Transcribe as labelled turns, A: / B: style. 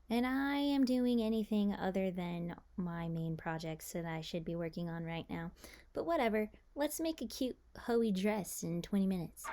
A: And I am doing anything other than my main projects that I should be working on right now. But whatever, let's make a cute Hoey dress in 20 minutes.